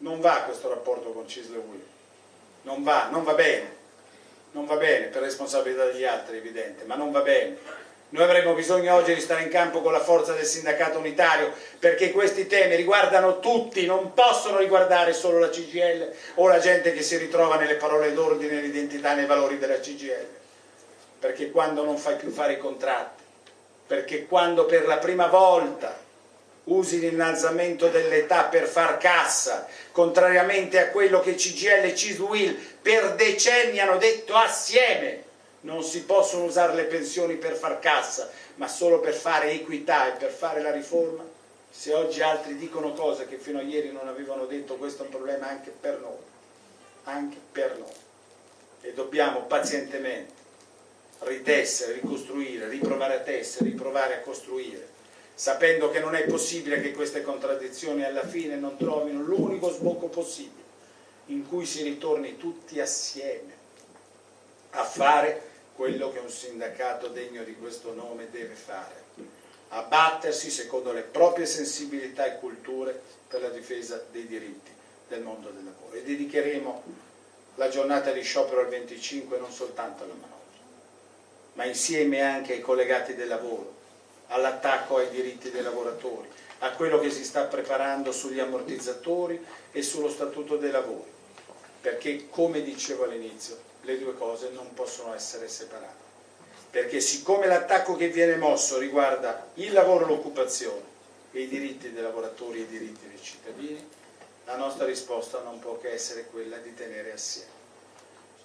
non va questo rapporto con CISL e UIL, non va bene, non va bene per responsabilità degli altri, è evidente, ma non va bene. Noi avremmo bisogno oggi di stare in campo con la forza del sindacato unitario, perché questi temi riguardano tutti, non possono riguardare solo la CGIL o la gente che si ritrova nelle parole d'ordine, nell'identità, nei valori della CGIL. Perché quando non fai più fare i contratti, perché quando per la prima volta usi l'innalzamento dell'età per far cassa, contrariamente a quello che CGIL e CISL-UIL per decenni hanno detto assieme, non si possono usare le pensioni per far cassa, ma solo per fare equità e per fare la riforma. Se oggi altri dicono cose che fino a ieri non avevano detto, questo è un problema anche per noi, e dobbiamo pazientemente ritessere, ricostruire, riprovare a tessere, riprovare a costruire, sapendo che non è possibile che queste contraddizioni alla fine non trovino l'unico sbocco possibile, in cui si ritorni tutti assieme a fare quello che un sindacato degno di questo nome deve fare, a battersi secondo le proprie sensibilità e culture per la difesa dei diritti del mondo del lavoro. E dedicheremo la giornata di sciopero al 25 non soltanto alla manovra, ma insieme anche ai collegati del lavoro, all'attacco ai diritti dei lavoratori, a quello che si sta preparando sugli ammortizzatori e sullo statuto dei lavori, perché, come dicevo all'inizio, le due cose non possono essere separate, perché siccome l'attacco che viene mosso riguarda il lavoro e l'occupazione e i diritti dei lavoratori e i diritti dei cittadini, la nostra risposta non può che essere quella di tenere assieme.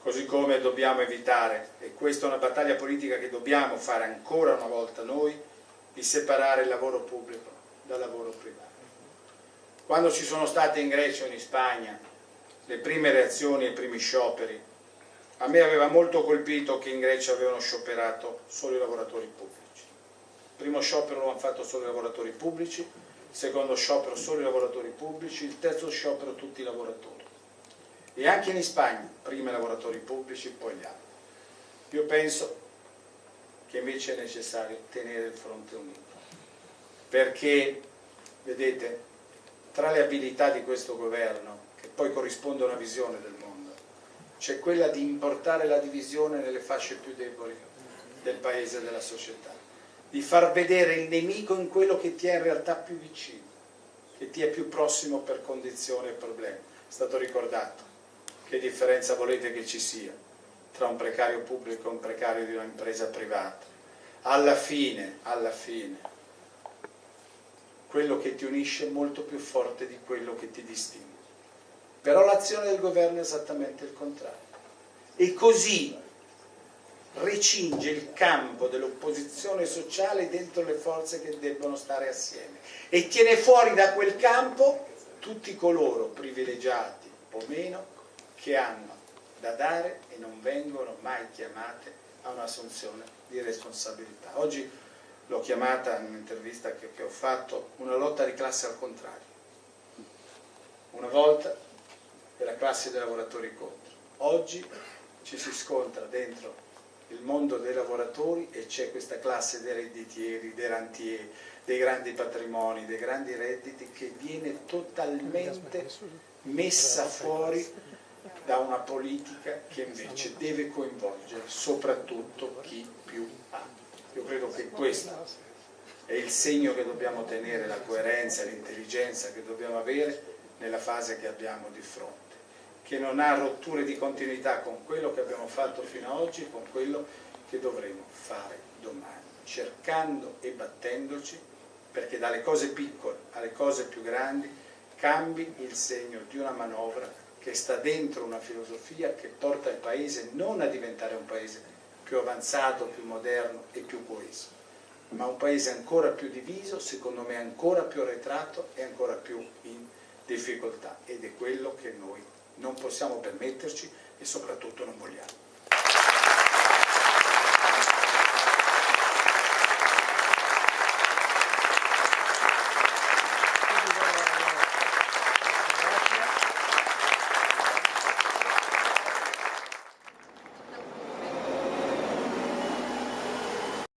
Così come dobbiamo evitare, e questa è una battaglia politica che dobbiamo fare ancora una volta noi, di separare il lavoro pubblico dal lavoro privato. Quando ci sono state in Grecia o in Spagna le prime reazioni e i primi scioperi, a me aveva molto colpito che in Grecia avevano scioperato solo i lavoratori pubblici. Il primo sciopero lo hanno fatto solo i lavoratori pubblici, il secondo sciopero solo i lavoratori pubblici, il terzo sciopero tutti i lavoratori. E anche in Spagna, prima i lavoratori pubblici, poi gli altri. Io penso che invece è necessario tenere il fronte unito, perché, vedete, tra le abilità di questo governo, che poi corrisponde a una visione del mondo, c'è quella di importare la divisione nelle fasce più deboli del paese e della società, di far vedere il nemico in quello che ti è in realtà più vicino, che ti è più prossimo per condizioni e problemi. È stato ricordato che differenza volete che ci sia tra un precario pubblico e un precario di un'impresa privata. Alla fine, quello che ti unisce è molto più forte di quello che ti distingue. Però l'azione del governo è esattamente il contrario. E così recinge il campo dell'opposizione sociale dentro le forze che debbono stare assieme e tiene fuori da quel campo tutti coloro, privilegiati o meno, che hanno da dare e non vengono mai chiamate a un'assunzione di responsabilità. Oggi l'ho chiamata in un'intervista che ho fatto una lotta di classe al contrario. Una volta della classe dei lavoratori contro. Oggi ci si scontra dentro il mondo dei lavoratori e c'è questa classe dei redditieri, dei rantieri, dei grandi patrimoni, dei grandi redditi che viene totalmente messa fuori da una politica che invece deve coinvolgere soprattutto chi più ha. Io credo che questo è il segno che dobbiamo tenere, la coerenza e l'intelligenza che dobbiamo avere nella fase che abbiamo di fronte, che non ha rotture di continuità con quello che abbiamo fatto fino ad oggi e con quello che dovremo fare domani, cercando e battendoci perché dalle cose piccole alle cose più grandi cambi il segno di una manovra che sta dentro una filosofia che porta il Paese non a diventare un Paese più avanzato, più moderno e più coeso, ma un Paese ancora più diviso, secondo me ancora più arretrato e ancora più in difficoltà, ed è quello che noi non possiamo permetterci e soprattutto non vogliamo.